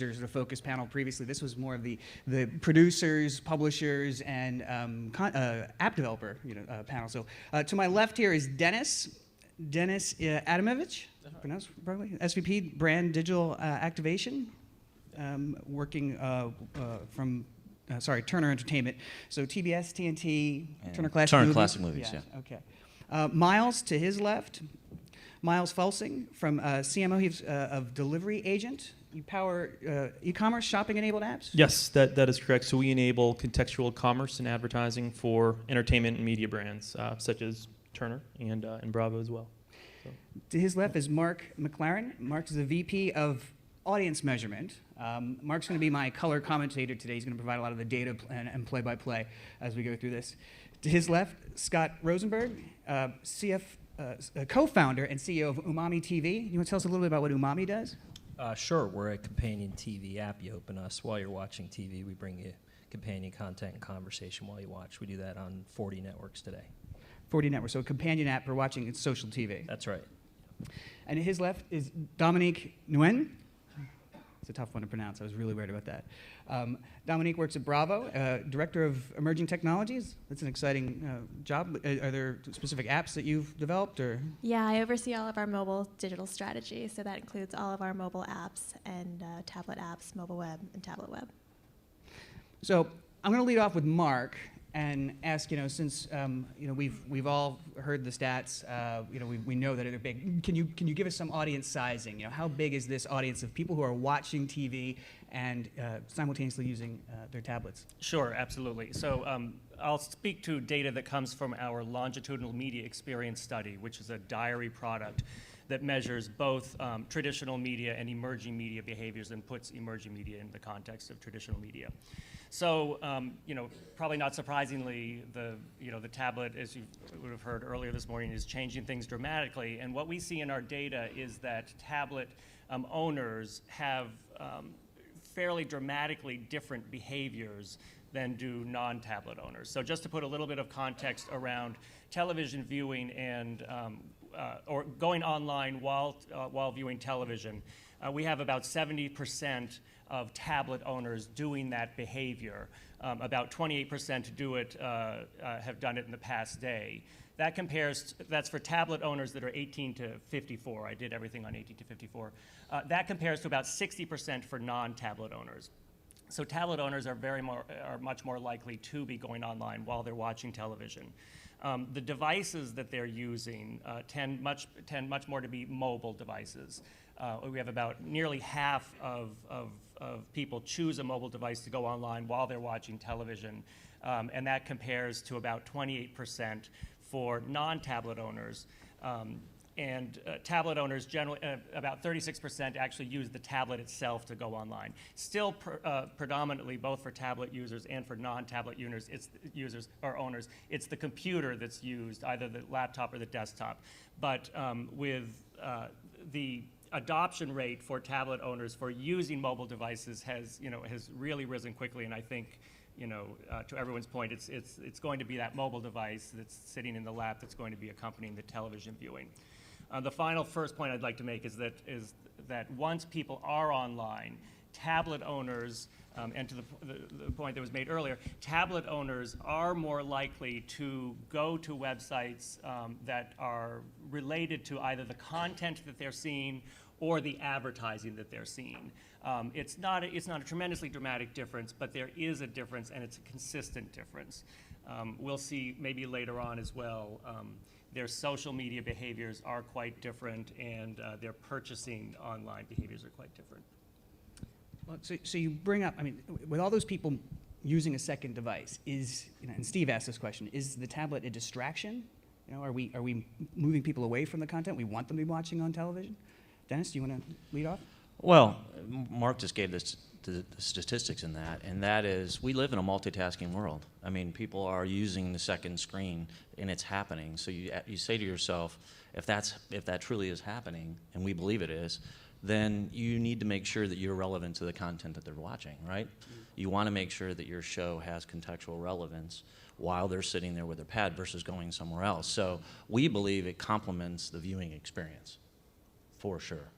the focus panel previously. This was more of the producers, publishers, and app developer panel. So to my left here is Dennis Adamovich, pronounced probably, SVP Brand Digital Activation, working from Turner Entertainment. So TBS, TNT, Turner Classic Movies. Yeah. Okay. Miles to his left, Miles Felsing from CMO. He's of Delivery Agent. You power e-commerce shopping-enabled apps? Yes, that is correct. So we enable contextual commerce and advertising for entertainment and media brands, such as Turner and Bravo as well. So. To his left is Mark McLaren. Mark is the VP of Audience Measurement. Mark's going to be my color commentator today. He's going to provide a lot of the data and play-by-play as we go through this. To his left, Scott Rosenberg, co-founder and CEO of OMMA TV. You want to tell us a little bit about what OMMA does? Sure. We're a companion TV app. You open us while you're watching TV. We bring you companion content and conversation while you watch. We do that on 40 networks today. 40 networks, so a companion app for watching social TV. That's right. And to his left is Dominique Nguyen. It's a tough one to pronounce. I was really worried about that. Dominique works at Bravo, Director of Emerging Technologies. That's an exciting job. Are there specific apps that you've developed? Or? Yeah, I oversee all of our mobile digital strategy. So that includes all of our mobile apps and tablet apps, mobile web, and tablet web. So I'm going to lead off with Mark and ask, since we've all heard the stats, we know that they're big. Can you give us some audience sizing? How big is this audience of people who are watching TV and simultaneously using their tablets? Sure, absolutely. So I'll speak to data that comes from our longitudinal media experience study, which is a diary product that measures both traditional media and emerging media behaviors and puts emerging media in the context of traditional media. So, probably not surprisingly, the tablet, as you would have heard earlier this morning, is changing things dramatically. And what we see in our data is that tablet owners have fairly dramatically different behaviors than do non-tablet owners. So just to put a little bit of context around television viewing and or going online while viewing television, we have about 70% of tablet owners doing that behavior. About 28% do it, have done it in the past day. That compares, that's for tablet owners that are 18 to 54. I did everything on 18 to 54. That compares to about 60% for non-tablet owners. So tablet owners are much more likely to be going online while they're watching television. The devices that they're using tend much more to be mobile devices. We have about nearly half of people choose a mobile device to go online while they're watching television, and that compares to about 28% for non-tablet owners. Tablet owners generally, about 36% actually use the tablet itself to go online. Still predominantly, both for tablet users and for non-tablet users, owners, it's the computer that's used, either the laptop or the desktop. But with the adoption rate for tablet owners for using mobile devices has really risen quickly, and I think, to everyone's point, it's going to be that mobile device that's sitting in the lap that's going to be accompanying the television viewing. The final first point I'd like to make is that once people are online, tablet owners, and to the point that was made earlier, tablet owners are more likely to go to websites that are related to either the content that they're seeing or the advertising that they're seeing. It's not a tremendously dramatic difference, but there is a difference, and it's a consistent difference. We'll see maybe later on as well, their social media behaviors are quite different, and their purchasing online behaviors are quite different. Well, so you bring up, with all those people using a second device, and Steve asked this question, is the tablet a distraction? Are we moving people away from the content we want them to be watching on television? Dennis, do you want to lead off? Well, Mark just gave the statistics in that, and that is we live in a multitasking world. People are using the second screen, and it's happening. So you say to yourself, if that truly is happening, and we believe it is, then you need to make sure that you're relevant to the content that they're watching, right? Mm-hmm. You want to make sure that your show has contextual relevance while they're sitting there with their pad versus going somewhere else. So we believe it complements the viewing experience, for sure.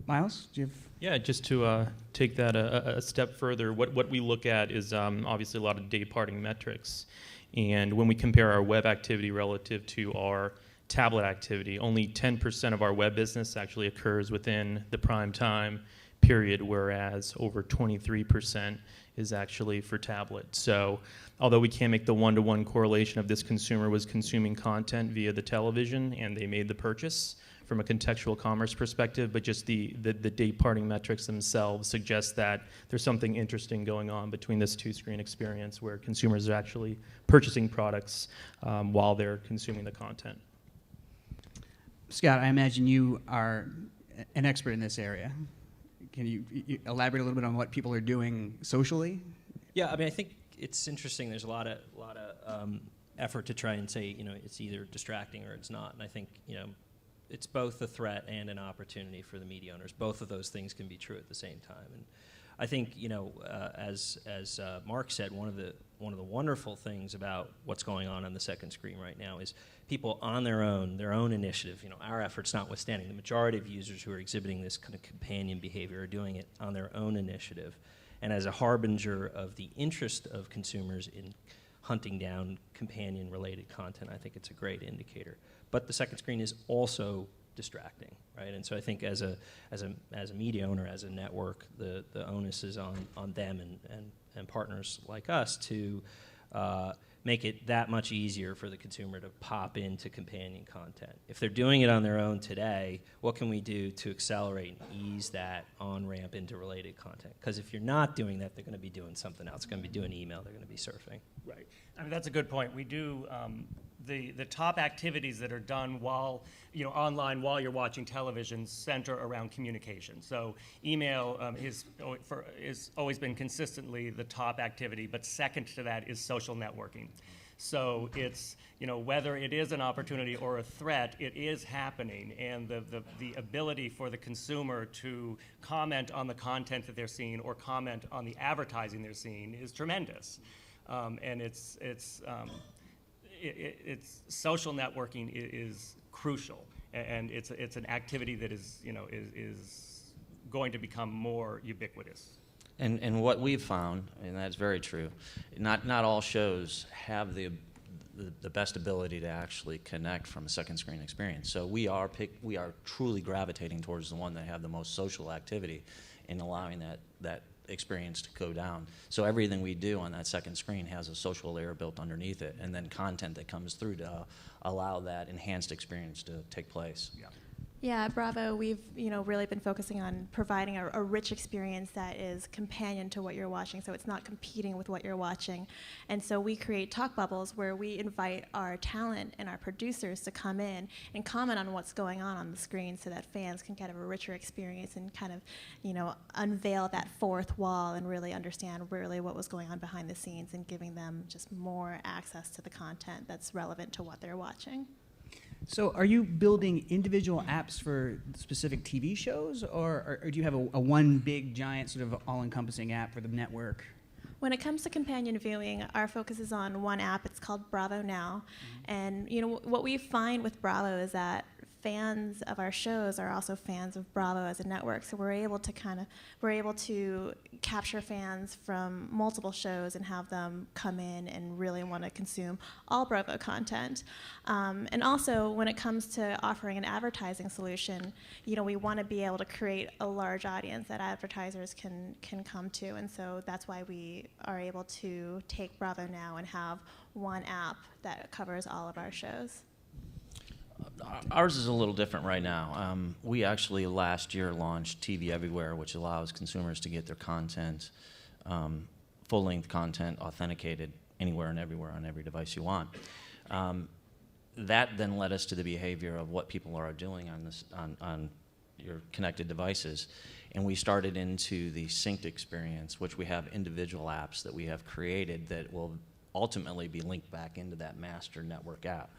Miles, do you have? Yeah, just to take that a step further, what we look at is obviously a lot of day-parting metrics. And when we compare our web activity relative to our tablet activity, only 10% of our web business actually occurs within the prime time period, whereas over 23% is actually for tablet. So although we can't make the one-to-one correlation of this consumer was consuming content via the television and they made the purchase from a contextual commerce perspective, but just the day parting metrics themselves suggest that there's something interesting going on between this two-screen experience where consumers are actually purchasing products while they're consuming the content. Scott, I imagine you are an expert in this area. Can you elaborate a little bit on what people are doing socially? Yeah, I mean, I think it's interesting. There's a lot of effort to try and say, it's either distracting or it's not. And I think, it's both a threat and an opportunity for the media owners. Both of those things can be true at the same time. And I think, as Mark said, one of the wonderful things about what's going on the second screen right now is people on their own initiative. Our efforts notwithstanding, the majority of users who are exhibiting this kind of companion behavior are doing it on their own initiative, and as a harbinger of the interest of consumers in hunting down companion-related content, I think it's a great indicator. But the second screen is also distracting, right? And so I think as a media owner, as a network, the onus is on them and partners like us to make it that much easier for the consumer to pop into companion content. If they're doing it on their own today, what can we do to accelerate and ease that on-ramp into related content? Because if you're not doing that, they're going to be doing something else. They're going to be doing email. They're going to be surfing. Right. I mean, that's a good point. We do the top activities that are done while online while you're watching television center around communication. So email is always been consistently the top activity, but second to that is social networking. So it's whether it is an opportunity or a threat, it is happening, and the ability for the consumer to comment on the content that they're seeing or comment on the advertising they're seeing is tremendous. And it's social networking is crucial, and it's an activity that is going to become more ubiquitous. And what we've found, and that's very true, not all shows have the best ability to actually connect from a second screen experience. So we are truly gravitating towards the one that have the most social activity and allowing that experience to go down. So everything we do on that second screen has a social layer built underneath it, and then content that comes through to allow that enhanced experience to take place. Yeah. Yeah, at Bravo, we've really been focusing on providing a rich experience that is companion to what you're watching, so it's not competing with what you're watching. And so we create talk bubbles where we invite our talent and our producers to come in and comment on what's going on the screen, so that fans can get a richer experience and kind of unveil that fourth wall and really understand really what was going on behind the scenes, and giving them just more access to the content that's relevant to what they're watching. So are you building individual apps for specific TV shows, or do you have a one big, giant, sort of all-encompassing app for the network? When it comes to companion viewing, our focus is on one app. It's called Bravo Now. And what we find with Bravo is that fans of our shows are also fans of Bravo as a network. So we're able to capture fans from multiple shows and have them come in and really want to consume all Bravo content. And also, when it comes to offering an advertising solution, we want to be able to create a large audience that advertisers can come to. And so that's why we are able to take Bravo Now and have one app that covers all of our shows. Ours is a little different right now. We actually last year launched TV Everywhere, which allows consumers to get their content, full-length content, authenticated anywhere and everywhere on every device you want. That then led us to the behavior of what people are doing on your connected devices. And we started into the synced experience, which we have individual apps that we have created that will ultimately be linked back into that master network app.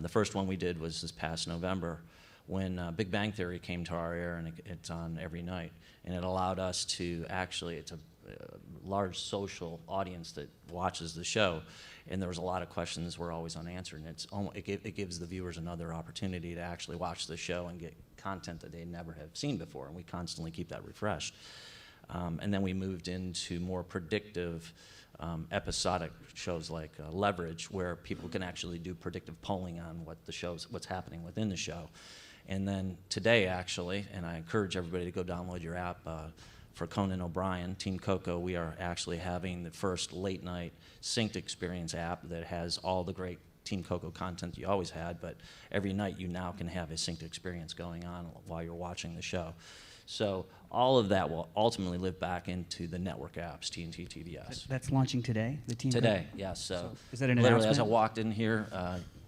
The first one we did was this past November when Big Bang Theory came to our air, and it's on every night. And it allowed us to actually, it's a large social audience that watches the show, and there was a lot of questions were always unanswered, and it gives the viewers another opportunity to actually watch the show and get content that they never have seen before, and we constantly keep that refreshed. And then we moved into more predictive episodic shows like Leverage, where people can actually do predictive polling on what's happening within the show. And then today, actually, and I encourage everybody to go download your app for Conan O'Brien, Team Coco, we are actually having the first late night synced experience app that has all the great Team Coco content you always had, but every night you now can have a synced experience going on while you're watching the show. So all of that will ultimately live back into the network apps, TNT, TBS. That's launching today, the Team Today, yes. So is that an literally, announcement? as I walked in here,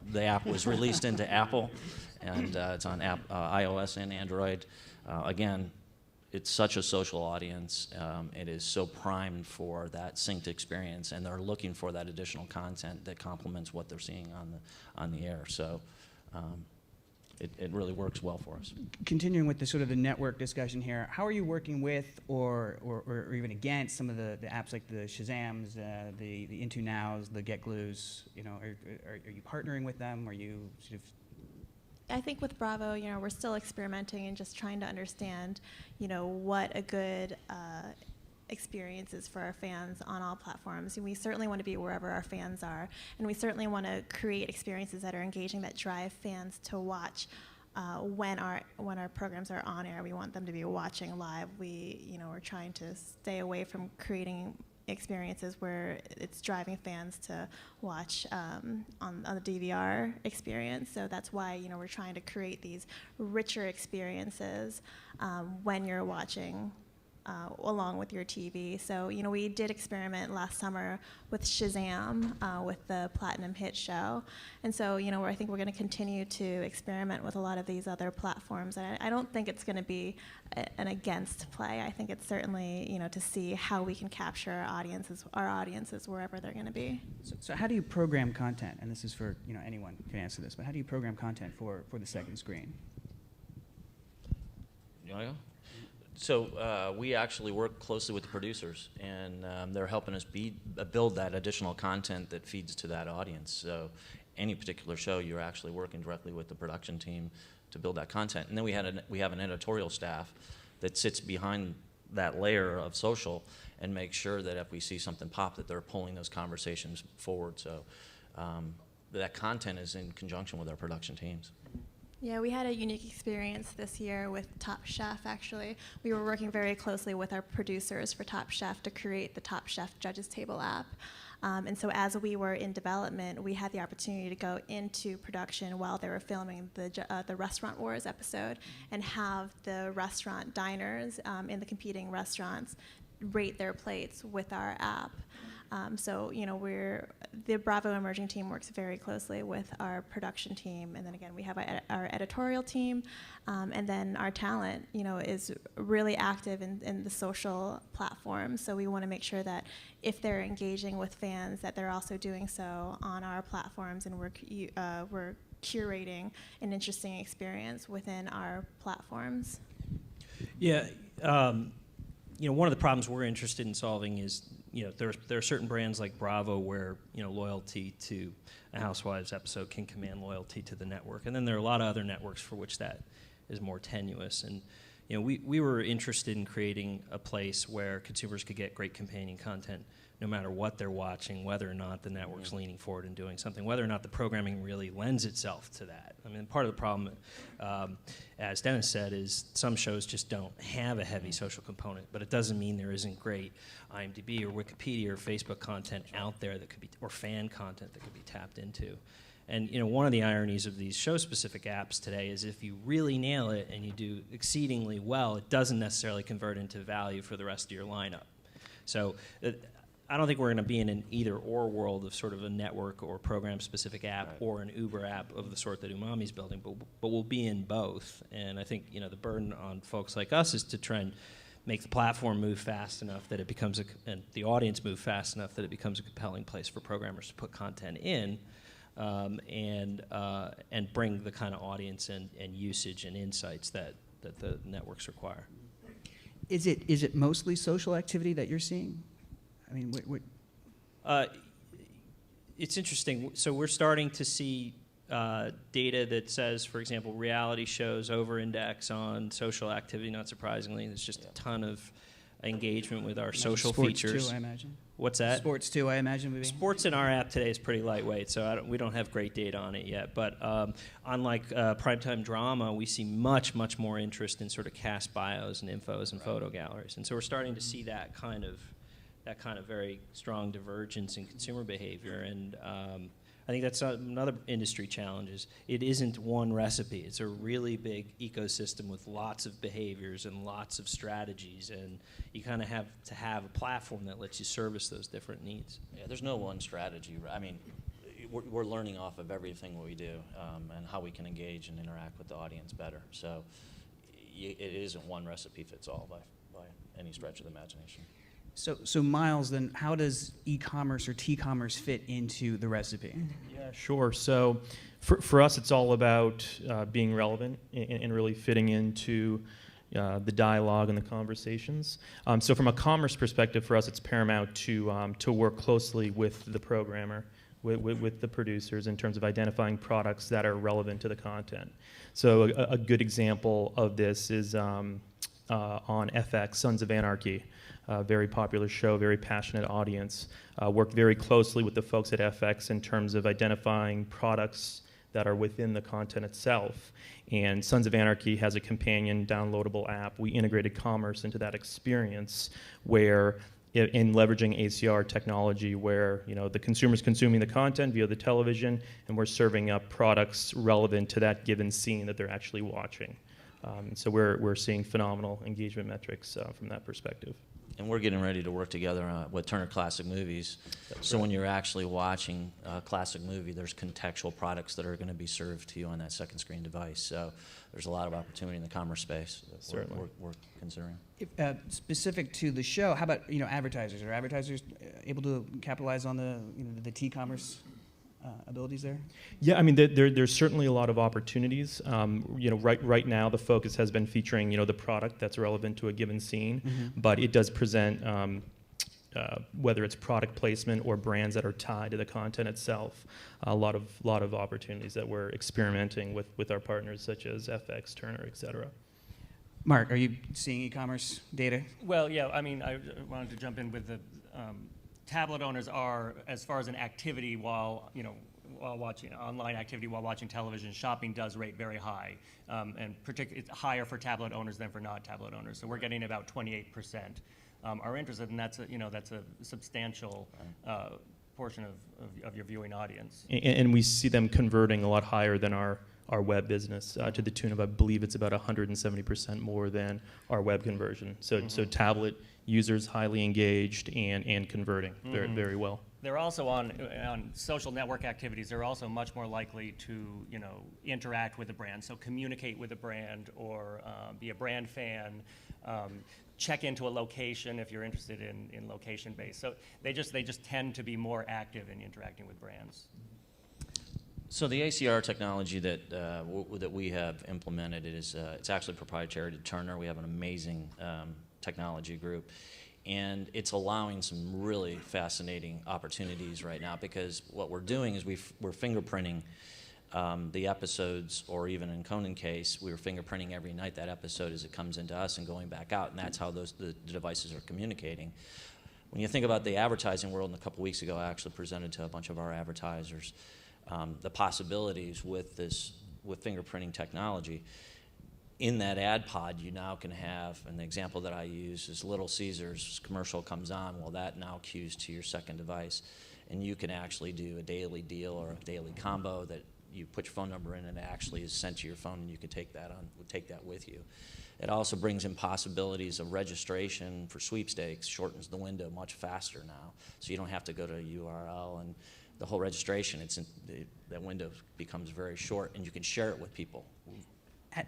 the app was released into Apple, and it's on iOS and Android. Again, it's such a social audience. It is so primed for that synced experience, and they're looking for that additional content that complements what they're seeing on the air. So it really works well for us. Continuing with the sort of the network discussion here, how are you working with or even against some of the apps like the Shazams, the Into Nows, the Get Glues? You know, are you partnering with them? Are you sort of I think with Bravo, we're still experimenting and just trying to understand, what a good experience is for our fans on all platforms. And we certainly want to be wherever our fans are, and we certainly want to create experiences that are engaging, that drive fans to watch when our programs are on air. We want them to be watching live. We're trying to stay away from creating experiences where it's driving fans to watch on the DVR experience. So that's why we're trying to create these richer experiences when you're watching along with your TV. So we did experiment last summer with Shazam, with the Platinum Hit Show, and so I think we're going to continue to experiment with a lot of these other platforms. And I don't think it's going to be an against play. I think it's certainly to see how we can capture our audiences wherever they're going to be. So how do you program content? And this is for anyone can answer this, but how do you program content for the second screen? You want to go? So we actually work closely with the producers, and they're helping us build that additional content that feeds to that audience. So any particular show, you're actually working directly with the production team to build that content. And then we have an editorial staff that sits behind that layer of social and makes sure that if we see something pop, that they're pulling those conversations forward. So that content is in conjunction with our production teams. Yeah, we had a unique experience this year with Top Chef, actually. We were working very closely with our producers for Top Chef to create the Top Chef Judges Table app. And so as we were in development, we had the opportunity to go into production while they were filming the Restaurant Wars episode and have the restaurant diners in the competing restaurants rate their plates with our app. So the Bravo Emerging team works very closely with our production team, and then again we have our editorial team, and then our talent, is really active in the social platforms. So we want to make sure that if they're engaging with fans, that they're also doing so on our platforms, and we're curating an interesting experience within our platforms. Yeah, one of the problems we're interested in solving is, there are certain brands like Bravo where, loyalty to a Housewives episode can command loyalty to the network. And then there are a lot of other networks for which that is more tenuous. And, we were interested in creating a place where consumers could get great companion content no matter what they're watching, whether or not the network's leaning forward and doing something, whether or not the programming really lends itself to that. I mean, part of the problem, as Dennis said, is some shows just don't have a heavy social component, but it doesn't mean there isn't great IMDb or Wikipedia or Facebook content out there that could be, or fan content that could be tapped into. And one of the ironies of these show-specific apps today is if you really nail it and you do exceedingly well, it doesn't necessarily convert into value for the rest of your lineup. So I don't think we're going to be in an either-or world of sort of a network or program-specific app or an Uber app of the sort that Umami's building, but we'll be in both. And I think the burden on folks like us is to try and make the platform move fast enough that it becomes and the audience move fast enough that it becomes a compelling place for programmers to put content in, and bring the kind of audience and usage and insights that the networks require. Is it mostly social activity that you're seeing? I mean, it's interesting. So we're starting to see data that says, for example, reality shows over-index on social activity. Not surprisingly, there's just a ton of engagement with our social Sports features. too, I imagine. What's that? Sports too, I imagine. Would be. Sports in our app today is pretty lightweight, so we don't have great data on it yet. But unlike primetime drama, we see much more interest in sort of cast bios and infos and photo galleries, and so we're starting to see that kind of very strong divergence in consumer behavior. And I think that's another industry challenge. Is it isn't one recipe. It's a really big ecosystem with lots of behaviors and lots of strategies, and you kind of have to have a platform that lets you service those different needs. Yeah, there's no one strategy. I mean, we're learning off of everything we do and how we can engage and interact with the audience better. So it isn't one recipe fits all by any stretch of the imagination. So Miles, then how does e-commerce or T-commerce fit into the recipe? Yeah, sure. So for us, it's all about being relevant and really fitting into the dialogue and the conversations. So from a commerce perspective, for us, it's paramount to work closely with the programmer, with the producers in terms of identifying products that are relevant to the content. So a good example of this is on FX, Sons of Anarchy. Very popular show, very passionate audience. Worked very closely with the folks at FX in terms of identifying products that are within the content itself. And Sons of Anarchy has a companion downloadable app. We integrated commerce into that experience where in leveraging ACR technology where the consumer's consuming the content via the television and we're serving up products relevant to that given scene that they're actually watching. So we're seeing phenomenal engagement metrics from that perspective. And we're getting ready to work together with Turner Classic Movies. So when you're actually watching a classic movie, there's contextual products that are going to be served to you on that second screen device. So there's a lot of opportunity in the commerce space that we're considering. Specific to the show, how about advertisers? Are advertisers able to capitalize on the T-commerce abilities there? Yeah, I mean, there's certainly a lot of opportunities. Right now the focus has been featuring, the product that's relevant to a given scene, but it does present, whether it's product placement or brands that are tied to the content itself, a lot of opportunities that we're experimenting with our partners such as FX, Turner, et cetera. Mark, are you seeing e-commerce data? Well, yeah, I mean, I wanted to jump in with the tablet owners are, as far as an activity while watching online activity while watching television, shopping does rate very high, and particularly it's higher for tablet owners than for non-tablet owners. So we're getting about 28% are interested, and that's a substantial portion of your viewing audience. And we see them converting a lot higher than our web business to the tune of, I believe it's about 170% more than our web conversion. So tablet users highly engaged and converting very well. They're also on social network activities. They're also much more likely to interact with the brand, so communicate with the brand or be a brand fan. Check into a location if you're interested in location based. So they just tend to be more active in interacting with brands. So the ACR technology that we have implemented is it's actually proprietary to Turner. We have an amazing technology group, and it's allowing some really fascinating opportunities right now because what we're doing is we're fingerprinting the episodes, or even in Conan's case, we were fingerprinting every night that episode as it comes into us and going back out, and that's how the devices are communicating. When you think about the advertising world, and a couple weeks ago I actually presented to a bunch of our advertisers the possibilities with fingerprinting technology. In that ad pod, you now can have, and the example that I use is Little Caesars commercial comes on, well, that now cues to your second device, and you can actually do a daily deal or a daily combo that you put your phone number in and it actually is sent to your phone, and you can take that with you. It also brings in possibilities of registration for sweepstakes, shortens the window much faster now, so you don't have to go to a URL, and the whole registration, that window becomes very short, and you can share it with people.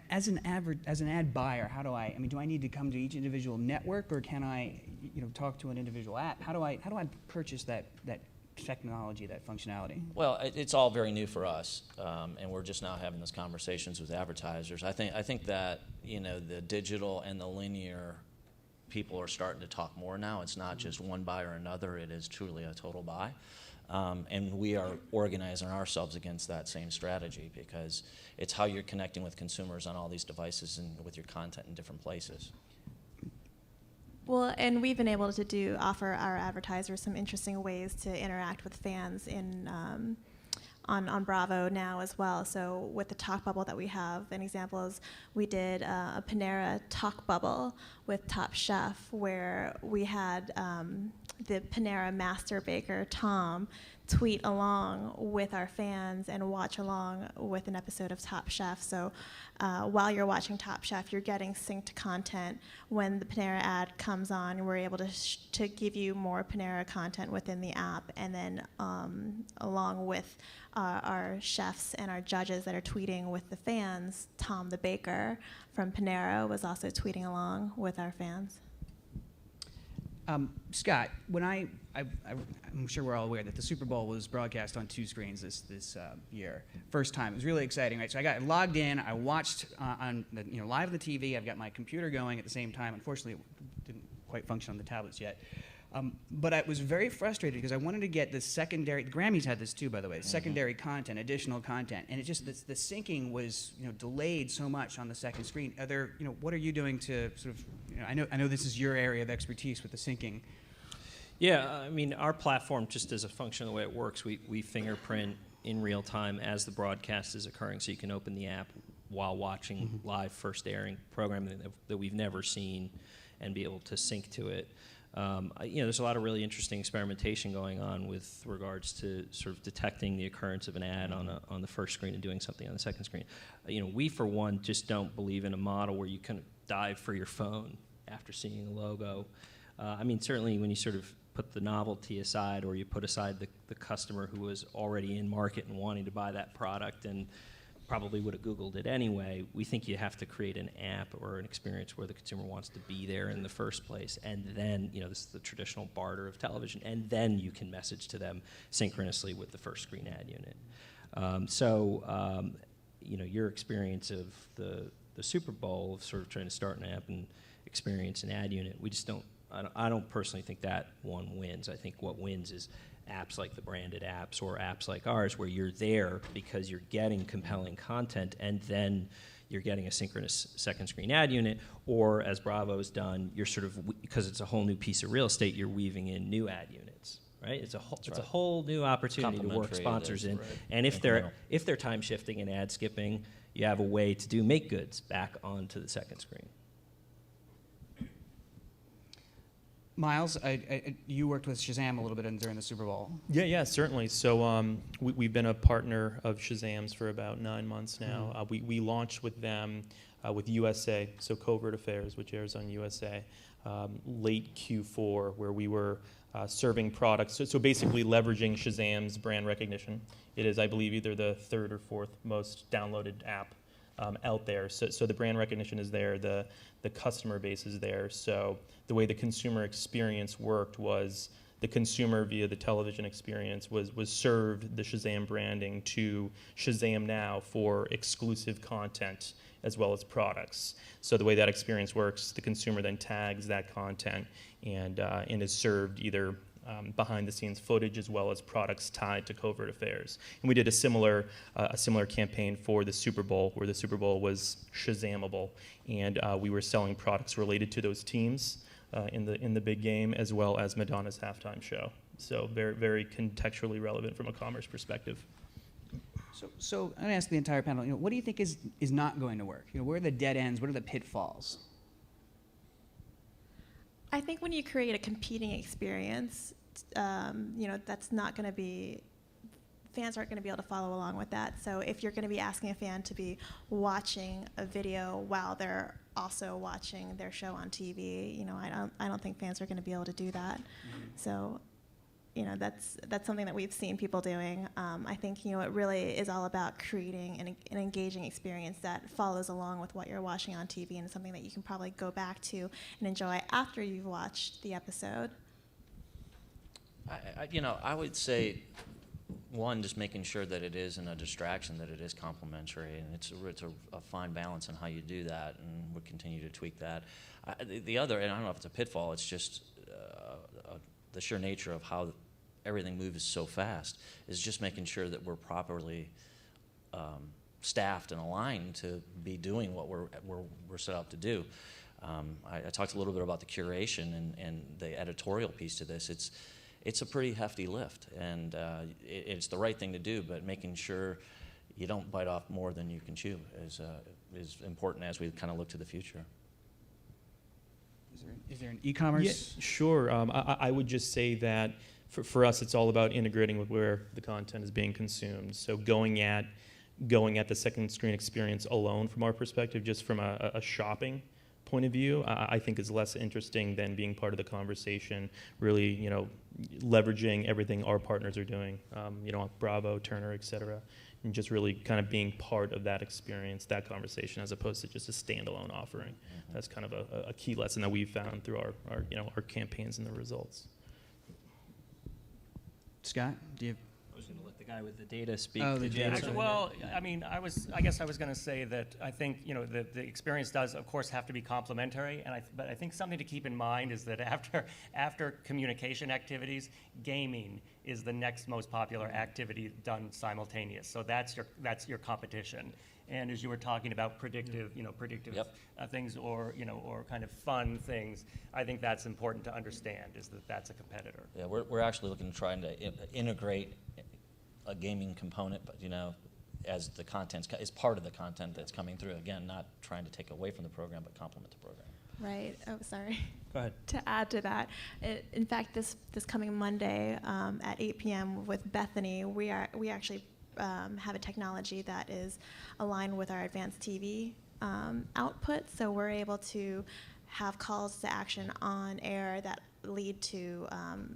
As an ad buyer, do I need to come to each individual network, or can I, talk to an individual app? How do I purchase that technology, that functionality? Well, it's all very new for us, and we're just now having those conversations with advertisers. I think that the digital and the linear people are starting to talk more now. It's not just one buy or another; it is truly a total buy. And we are organizing ourselves against that same strategy because it's how you're connecting with consumers on all these devices and with your content in different places. Well, and we've been able to offer our advertisers some interesting ways to interact with fans on Bravo now as well. So with the talk bubble that we have, an example is we did a Panera talk bubble with Top Chef, where we had the Panera master baker, Tom, tweet along with our fans and watch along with an episode of Top Chef. So while you're watching Top Chef, you're getting synced content. When the Panera ad comes on, we're able to give you more Panera content within the app, and then along with our chefs and our judges that are tweeting with the fans, Tom the baker from Panera was also tweeting along with our fans. Scott, when I'm sure we're all aware that the Super Bowl was broadcast on 2 screens this year. First time, it was really exciting, right? So I got logged in, I watched on the, live on the TV. I've got my computer going at the same time. Unfortunately, it didn't quite function on the tablets yet. But I was very frustrated because I wanted to get the secondary. The Grammys had this too, by the way. Secondary content, additional content, and it just the syncing was delayed so much on the second screen. Are there what are you doing to sort of I know this is your area of expertise with the syncing. Yeah, I mean, our platform, just as a function of the way it works, we fingerprint in real time as the broadcast is occurring, so you can open the app while watching live first airing programming that we've never seen and be able to sync to it. There's a lot of really interesting experimentation going on with regards to sort of detecting the occurrence of an ad on the first screen and doing something on the second screen. We, for one, just don't believe in a model where you can dive for your phone after seeing a logo. Certainly when you sort of put the novelty aside, or you put aside the customer who was already in market and wanting to buy that product and probably would have Googled it anyway, we think you have to create an app or an experience where the consumer wants to be there in the first place. And then, this is the traditional barter of television, and then you can message to them synchronously with the first screen ad unit. Your experience of the Super Bowl, of sort of trying to start an app and experience an ad unit, I don't personally think that one wins. I think what wins is apps like the branded apps or apps like ours, where you're there because you're getting compelling content and then you're getting a synchronous second screen ad unit, or as Bravo's done, you're sort of, because it's a whole new piece of real estate, you're weaving in new ad units, right? It's a whole new opportunity to work sponsors in. Right. And if they're time shifting and ad skipping, you have a way to do make goods back onto the second screen. Miles, you worked with Shazam a little bit during the Super Bowl. Yeah, certainly. So we've been a partner of Shazam's for about 9 months now. We launched with them with USA, so Covert Affairs, which airs on USA, late Q4, where we were serving products. So basically leveraging Shazam's brand recognition. It is, I believe, either the 3rd or 4th most downloaded app out there. So the brand recognition is there, the customer base is there. So the way the consumer experience worked was the consumer via the television experience was served the Shazam branding to Shazam Now for exclusive content as well as products. So the way that experience works, the consumer then tags that content and is served either behind the scenes footage as well as products tied to Covert Affairs. And we did a similar campaign for the Super Bowl, where the Super Bowl was Shazamable, and we were selling products related to those teams in the big game, as well as Madonna's halftime show. So very, very contextually relevant from a commerce perspective. So I'm going to ask the entire panel, what do you think is not going to work? Where are the dead ends? What are the pitfalls? I think when you create a competing experience, that's not going to be, fans aren't going to be able to follow along with that. So if you're going to be asking a fan to be watching a video while they're also watching their show on TV, I don't think fans are going to be able to do that. So, that's something that we've seen people doing. I think, it really is all about creating an engaging experience that follows along with what you're watching on TV, and something that you can probably go back to and enjoy after you've watched the episode. I would say, one, just making sure that it isn't a distraction, that it is complementary, and it's a fine balance on how you do that, and we'll continue to tweak that. The other, and I don't know if it's a pitfall, it's just the sheer nature of how everything moves so fast, is just making sure that we're properly staffed and aligned to be doing what we're set out to do. I talked a little bit about the curation and the editorial piece to this. It's a pretty hefty lift, and it's the right thing to do, but making sure you don't bite off more than you can chew is important as we kind of look to the future. Is there an e-commerce? Yeah, sure. I would just say that for us, it's all about integrating with where the content is being consumed. So going at the second screen experience alone, from our perspective, just from a shopping point of view, I think is less interesting than being part of the conversation. Really, leveraging everything our partners are doing. Bravo, Turner, et cetera, and just really kind of being part of that experience, that conversation, as opposed to just a standalone offering. Mm-hmm. That's kind of a key lesson that we've found through our campaigns and the results. Scott, do you? I was going to let the guy with the data speak. Oh, the data. Actually, well, I guess I was going to say that I think the experience does, of course, have to be complementary, but I think something to keep in mind is that after communication activities, gaming is the next most popular activity done simultaneous. So that's your competition. And as you were talking about predictive Yep. Things or kind of fun things, I think that's important to understand, is that that's a competitor. Yeah, we're actually looking to try to integrate a gaming component, but as the content is part of the content that's coming through. Again, not trying to take away from the program, but complement the program. Right. Oh, sorry. Go ahead. To add to that, in fact, this coming Monday at 8 p.m. with Bethany, we actually have a technology that is aligned with our advanced TV output, so we're able to have calls to action on air that lead to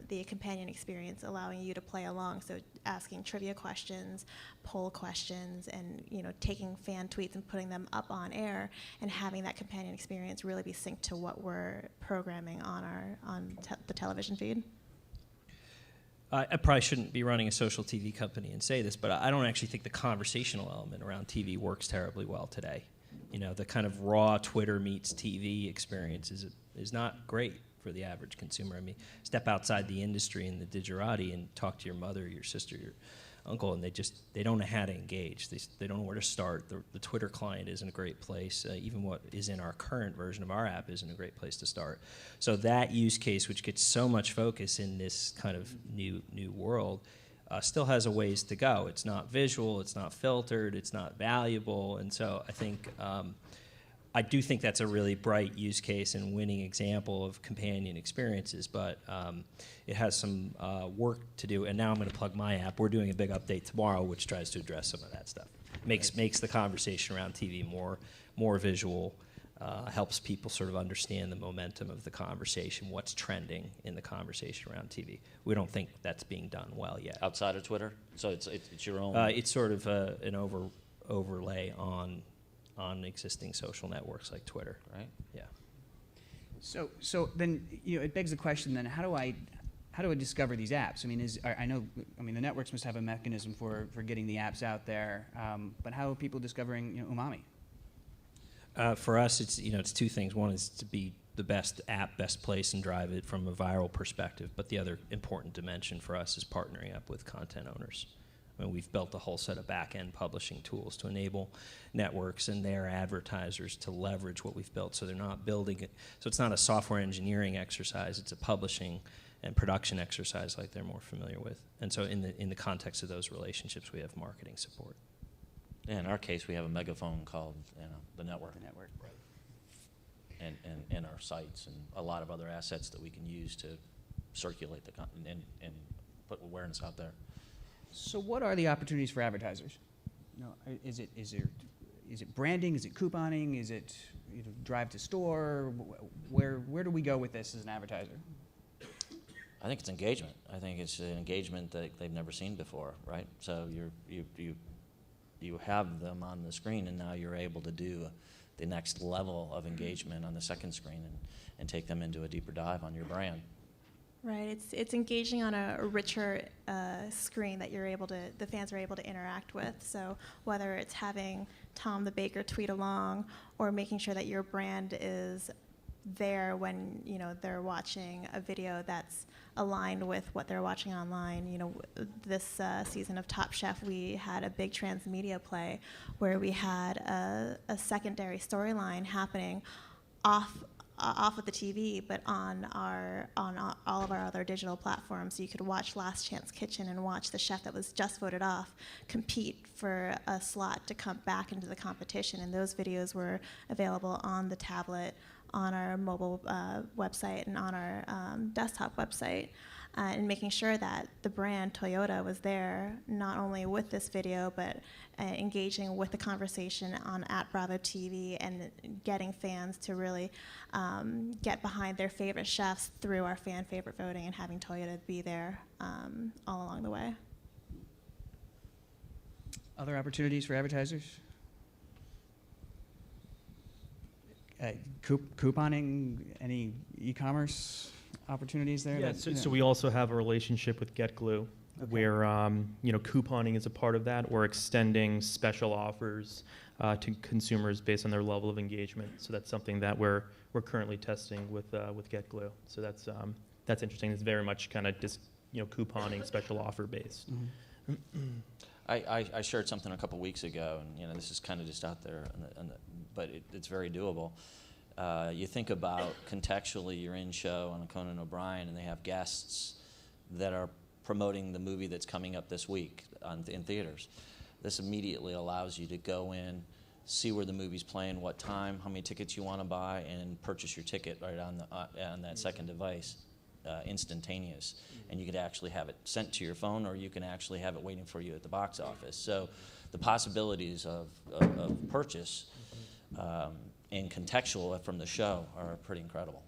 the companion experience, allowing you to play along. So asking trivia questions, poll questions, and taking fan tweets and putting them up on air, and having that companion experience really be synced to what we're programming on the television feed. I probably shouldn't be running a social TV company and say this, but I don't actually think the conversational element around TV works terribly well today. The kind of raw Twitter meets TV experience is not great for the average consumer. I mean, step outside the industry and the digerati and talk to your mother, your sister, your uncle, and they don't know how to engage. They don't know where to start. The Twitter client isn't a great place. Even what is in our current version of our app isn't a great place to start. So that use case, which gets so much focus in this kind of new world, still has a ways to go. It's not visual, it's not filtered, it's not valuable, and so I think I do think that's a really bright use case and winning example of companion experiences, but it has some work to do. And now I'm going to plug my app. We're doing a big update tomorrow, which tries to address some of that stuff. Makes the conversation around TV more visual. Helps people sort of understand the momentum of the conversation, what's trending in the conversation around TV. We don't think that's being done well yet. Outside of Twitter, so it's your own. It's sort of an overlay on existing social networks like Twitter. Right. Yeah. So then it begs the question then, how do I discover these apps? I mean, the networks must have a mechanism for getting the apps out there, but how are people discovering OMMA? For us, it's two things. One is to be the best app, best place, and drive it from a viral perspective. But the other important dimension for us is partnering up with content owners. I mean, we've built a whole set of back-end publishing tools to enable networks and their advertisers to leverage what we've built. So they're not building it. So it's not a software engineering exercise. It's a publishing and production exercise like they're more familiar with. And so in the context of those relationships, we have marketing support. Yeah, in our case, we have a megaphone called the network. The network. Right. And our sites and a lot of other assets that we can use to circulate the content and put awareness out there. So what are the opportunities for advertisers? Is it branding? Is it couponing? Is it drive to store? Where do we go with this as an advertiser? I think it's engagement. I think it's an engagement that they've never seen before, right? So you have them on the screen, and now you're able to do the next level of engagement on the second screen and take them into a deeper dive on your brand. Right, it's engaging on a richer screen that the fans are able to interact with. So whether it's having Tom the baker tweet along, or making sure that your brand is there when they're watching a video that's aligned with what they're watching online. This season of Top Chef, we had a big transmedia play where we had a secondary storyline happening off of the TV, but on all of our other digital platforms. So you could watch Last Chance Kitchen and watch the chef that was just voted off compete for a slot to come back into the competition. And those videos were available on the tablet, on our mobile website, and on our desktop website. And making sure that the brand Toyota was there, not only with this video, but engaging with the conversation on @Bravo TV and getting fans to really get behind their favorite chefs through our fan favorite voting, and having Toyota be there all along the way. Other opportunities for advertisers? Couponing, any e-commerce opportunities there? Yeah, so we also have a relationship with GetGlue, where couponing is a part of that, or extending special offers to consumers based on their level of engagement. So that's something that we're currently testing with GetGlue. So that's interesting. It's very much kind of just couponing, special offer based. Mm-hmm. I shared something a couple weeks ago, and this is kind of just out there, but it's very doable. You think about contextually, you're in show on a Conan O'Brien, and they have guests that are promoting the movie that's coming up this week in theaters. This immediately allows you to go in, see where the movie's playing, what time, how many tickets you want to buy, and purchase your ticket right on that second device, instantaneous. And you could actually have it sent to your phone, or you can actually have it waiting for you at the box office. So the possibilities of purchase and contextual from the show are pretty incredible.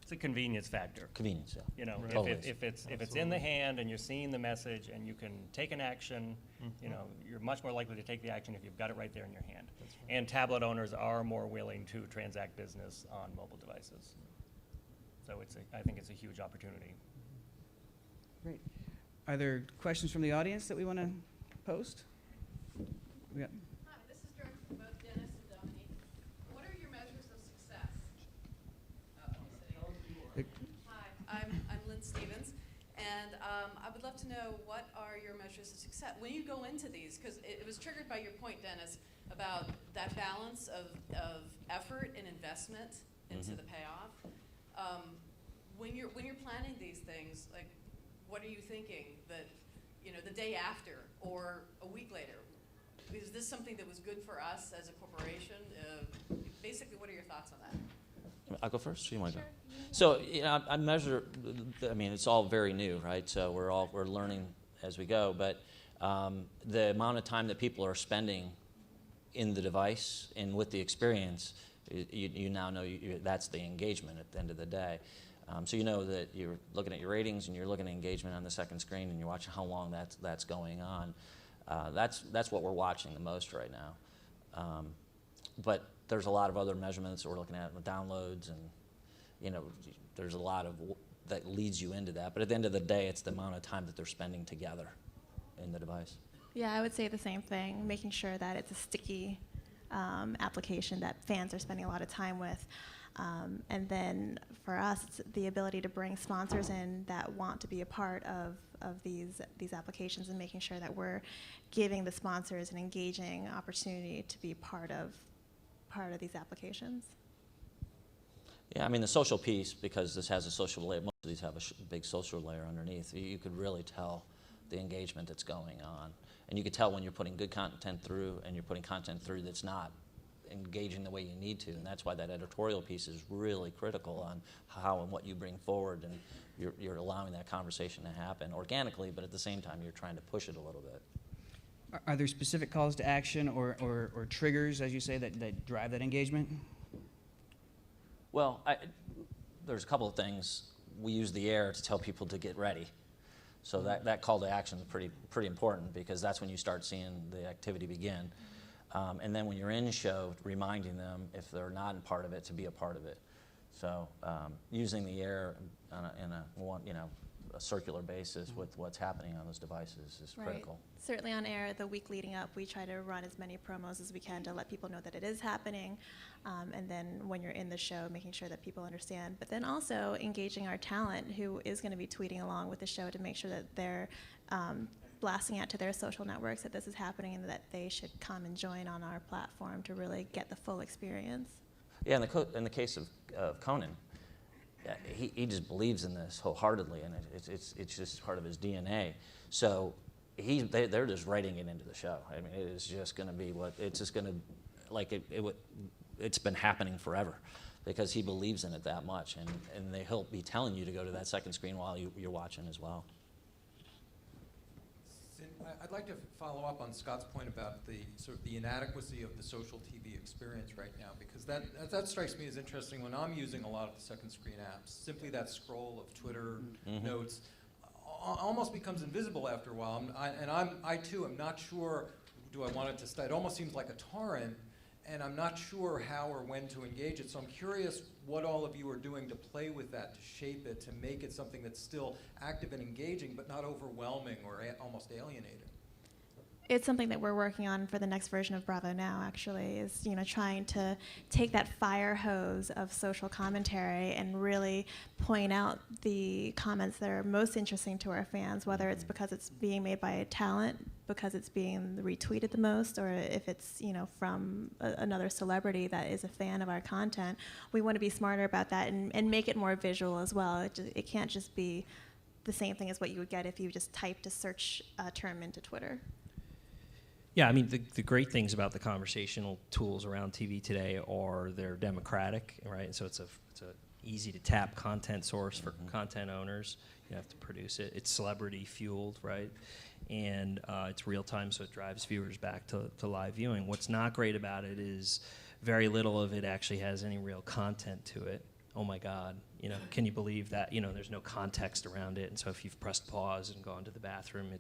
It's a convenience factor. Convenience, yeah. Right. Totally. If it's in the hand and you're seeing the message and you can take an action, you're much more likely to take the action if you've got it right there in your hand. Right. And tablet owners are more willing to transact business on mobile devices. So I think it's a huge opportunity. Great. Are there questions from the audience that we want to post? Hi, this is directed for both Dennis and Dominique. What are your measures of success? Hi, I'm Lynn Stevens, and I would love to know what are your measures of success when you go into these, because it was triggered by your point, Dennis, about that balance of effort and investment into the payoff. When you're planning these things, like, what are you thinking that, the day after or a week later? Is this something that was good for us as a corporation? Basically, what are your thoughts on that? I'll go first. Or you want to go? So I measure. I mean, it's all very new, right? So we're learning as we go. But the amount of time that people are spending in the device and with the experience, you now know that's the engagement at the end of the day. So you know that you're looking at your ratings and you're looking at engagement on the second screen, and you're watching how long that's going on. That's what we're watching the most right now. But there's a lot of other measurements that we're looking at with downloads, and there's a lot of that leads you into that. But at the end of the day, it's the amount of time that they're spending together in the device. Yeah, I would say the same thing, making sure that it's a sticky application that fans are spending a lot of time with. And then for us, it's the ability to bring sponsors in that want to be a part of these applications, and making sure that we're giving the sponsors an engaging opportunity to be part of these applications. Yeah, I mean the social piece, because this has a social layer, most of these have a big social layer underneath. You could really tell the engagement that's going on. And you could tell when you're putting good content through and you're putting content through that's not engaging the way you need to. And that's why that editorial piece is really critical on how and what you bring forward, and you're allowing that conversation to happen organically, but at the same time you're trying to push it a little bit. Are there specific calls to action or triggers, as you say, that drive that engagement? Well, there's a couple of things. We use the air to tell people to get ready. So that call to action is pretty important, because that's when you start seeing the activity begin. And then when you're in show, reminding them, if they're not a part of it, to be a part of it. So using the air a circular basis with what's happening on those devices is critical. Certainly on air, the week leading up, we try to run as many promos as we can to let people know that it is happening. And then when you're in the show, making sure that people understand. But then also engaging our talent who is going to be tweeting along with the show to make sure that they're blasting out to their social networks that this is happening and that they should come and join on our platform to really get the full experience. Yeah, in the case of Conan, he just believes in this wholeheartedly, and it's just part of his DNA. So they're just writing it into the show. I mean, it is just going to be it's just going to, like it's been happening forever, because he believes in it that much, and he'll be telling you to go to that second screen while you're watching as well. I'd like to follow up on Scott's point about the sort of the inadequacy of the social TV experience right now, because that strikes me as interesting when I'm using a lot of the second screen apps. Simply that scroll of Twitter notes almost becomes invisible after a while. I too am not sure, do I want it to stay? It almost seems like a torrent, and I'm not sure how or when to engage it. So I'm curious what all of you are doing to play with that, to shape it, to make it something that's still active and engaging, but not overwhelming or almost alienating. It's something that we're working on for the next version of Bravo Now, actually, is trying to take that fire hose of social commentary and really point out the comments that are most interesting to our fans, whether it's because it's being made by a talent, because it's being retweeted the most, or if it's from another celebrity that is a fan of our content. We want to be smarter about that and make it more visual as well. It can't just be the same thing as what you would get if you just typed a search term into Twitter. Yeah, I mean, the great things about the conversational tools around TV today are they're democratic, right? And so it's a easy to tap content source for content owners. You have to produce it. It's celebrity fueled, right? And it's real time, so it drives viewers back to live viewing. What's not great about it is very little of it actually has any real content to it. Oh my God, can you believe that? There's no context around it, and so if you've pressed pause and gone to the bathroom,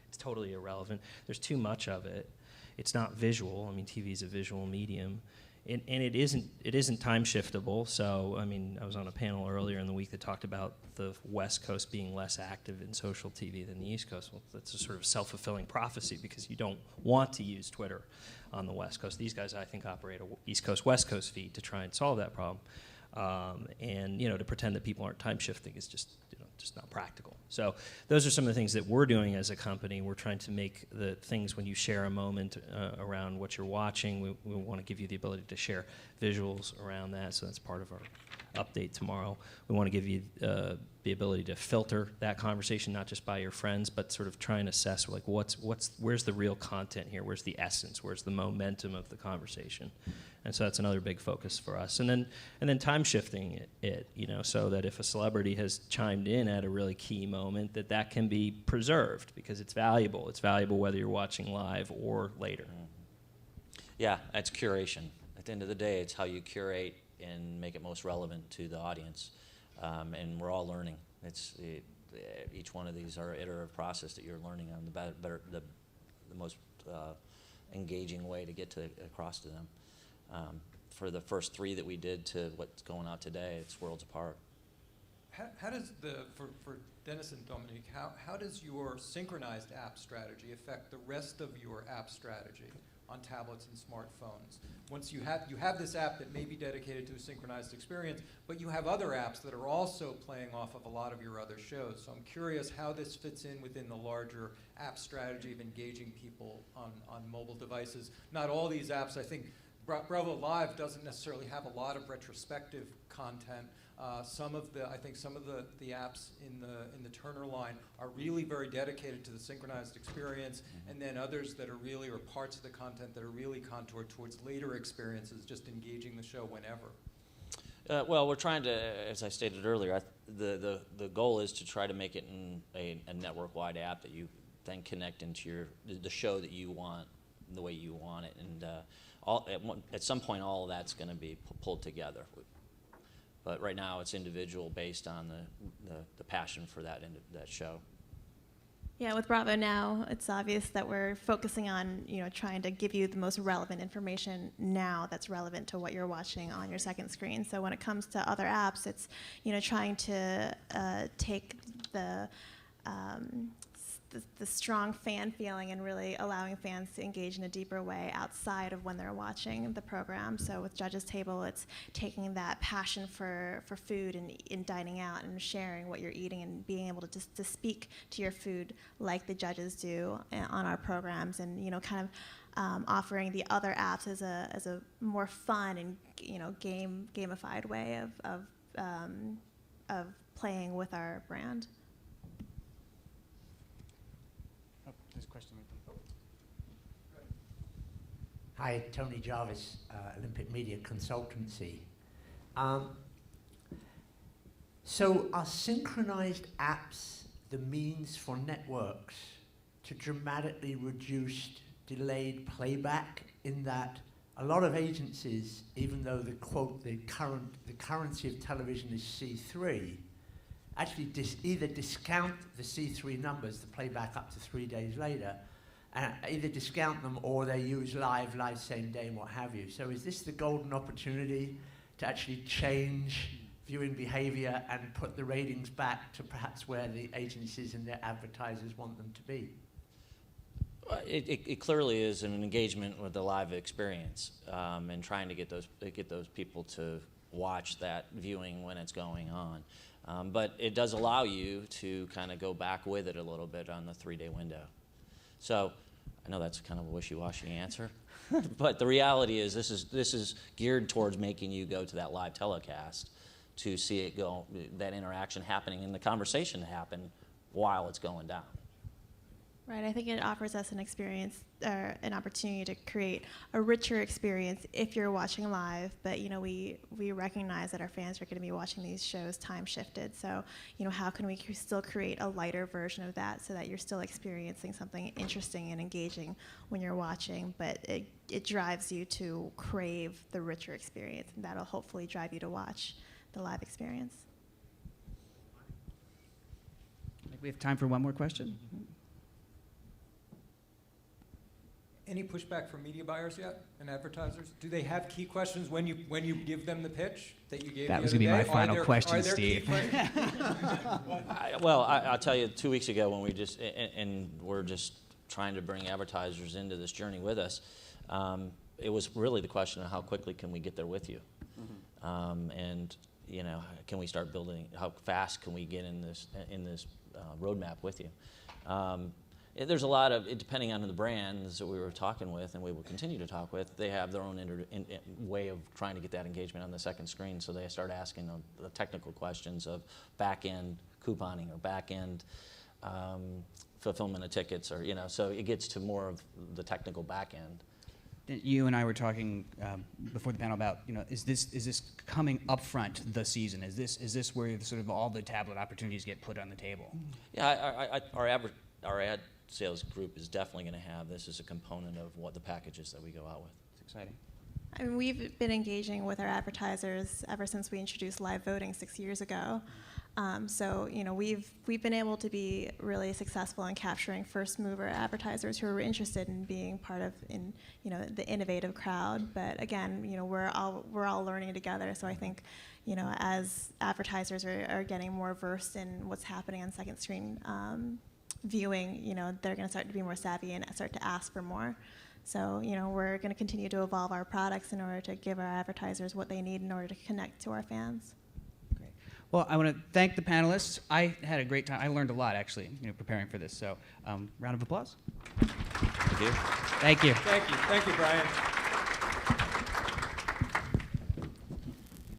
it's totally irrelevant. There's too much of it. It's not visual. I mean, TV is a visual medium, and it isn't time shiftable. So, I mean, I was on a panel earlier in the week that talked about the West Coast being less active in social TV than the East Coast. Well, that's a sort of self-fulfilling prophecy because you don't want to use Twitter on the West Coast. These guys, I think, operate a East Coast, West Coast feed to try and solve that problem. And to pretend that people aren't time shifting is just not practical. So those are some of the things that we're doing as a company. We're trying to make the things when you share a moment around what you're watching. We want to give you the ability to share visuals around that. So that's part of our update tomorrow. We want to give you the ability to filter that conversation, not just by your friends, but sort of try and assess like where's the real content here? Where's the essence? Where's the momentum of the conversation? And so that's another big focus for us. And then time shifting it, so that if a celebrity has chimed in at a really key moment, that can be preserved because it's valuable. It's valuable whether you're watching live or later. Yeah, that's curation. At the end of the day, it's how you curate and make it most relevant to the audience. And we're all learning. Each one of these are an iterative process that you're learning on the most engaging way to get across to them. For the first 3 that we did to what's going out today, it's worlds apart. How does for Dennis and Dominique, how does your synchronized app strategy affect the rest of your app strategy on tablets and smartphones? Once you have this app that may be dedicated to a synchronized experience, but you have other apps that are also playing off of a lot of your other shows. So I'm curious how this fits in within the larger app strategy of engaging people on mobile devices. Not all these apps, I think, Bravo Live doesn't necessarily have a lot of retrospective content. Some of the apps in the Turner line are really very dedicated to the synchronized experience, and then others that are really, or parts of the content that are really contoured towards later experiences, just engaging the show whenever. Well, we're trying to, as I stated earlier, the goal is to try to make it in a network-wide app that you then connect into the show that you want, the way you want it, and at some point all of that's going to be pulled together. But right now it's individual based on the passion for that show. Yeah, with Bravo Now, it's obvious that we're focusing on trying to give you the most relevant information now that's relevant to what you're watching on your second screen. So when it comes to other apps, it's trying to take the strong fan feeling and really allowing fans to engage in a deeper way outside of when they're watching the program. So with Judges Table, it's taking that passion for food and in dining out and sharing what you're eating and being able to speak to your food like the judges do on our programs, and kind of offering the other apps as a more fun and gamified way of playing with our brand. There's a question right there. Hi, Tony Jarvis, Olympic Media Consultancy. So are synchronized apps the means for networks to dramatically reduce delayed playback, in that a lot of agencies, even though the currency of television is C3, actually either discount the C3 numbers, the playback up to 3 days later, and either discount them or they use live same day and what have you. So is this the golden opportunity to actually change viewing behavior and put the ratings back to perhaps where the agencies and their advertisers want them to be? It clearly is an engagement with the live experience, and trying to get those people to watch that viewing when it's going on. But it does allow you to kind of go back with it a little bit on the 3-day window. So I know that's kind of a wishy-washy answer, but the reality is this is geared towards making you go to that live telecast to see it go, that interaction happening and the conversation to happen while it's going down. Right, I think it offers us an experience, an opportunity to create a richer experience if you're watching live. But we recognize that our fans are going to be watching these shows time shifted. So how can we still create a lighter version of that so that you're still experiencing something interesting and engaging when you're watching, but it drives you to crave the richer experience, and that'll hopefully drive you to watch the live experience. I think we have time for one more question. Any pushback from media buyers yet and advertisers? Do they have key questions when you give them the pitch that you gave? That the was other going to be my day? final question, are there key Steve. questions? I'll tell you, 2 weeks ago when we just, and we're just trying to bring advertisers into this journey with us, it was really the question of how quickly can we get there with you? Mm-hmm. And can we start building, how fast can we get in this roadmap with you? There's a lot of, depending on the brands that we were talking with and we will continue to talk with, they have their own way of trying to get that engagement on the second screen, so they start asking the technical questions of back-end couponing or back-end fulfillment of tickets, or so it gets to more of the technical back-end. You and I were talking before the panel about, is this coming up front the season? Is this where sort of all the tablet opportunities get put on the table? Yeah, our ad sales group is definitely going to have this as a component of what the packages that we go out with. It's exciting. I mean, we've been engaging with our advertisers ever since we introduced live voting 6 years ago. So we've been able to be really successful in capturing first mover advertisers who are interested in being part of the innovative crowd. But again, we're all learning together. So I think as advertisers are getting more versed in what's happening on second screen viewing, they're going to start to be more savvy and start to ask for more. So, we're going to continue to evolve our products in order to give our advertisers what they need in order to connect to our fans. Great. Well, I want to thank the panelists. I had a great time. I learned a lot, actually, preparing for this. So, round of applause. Thank you. Thank you. Thank you, Brian.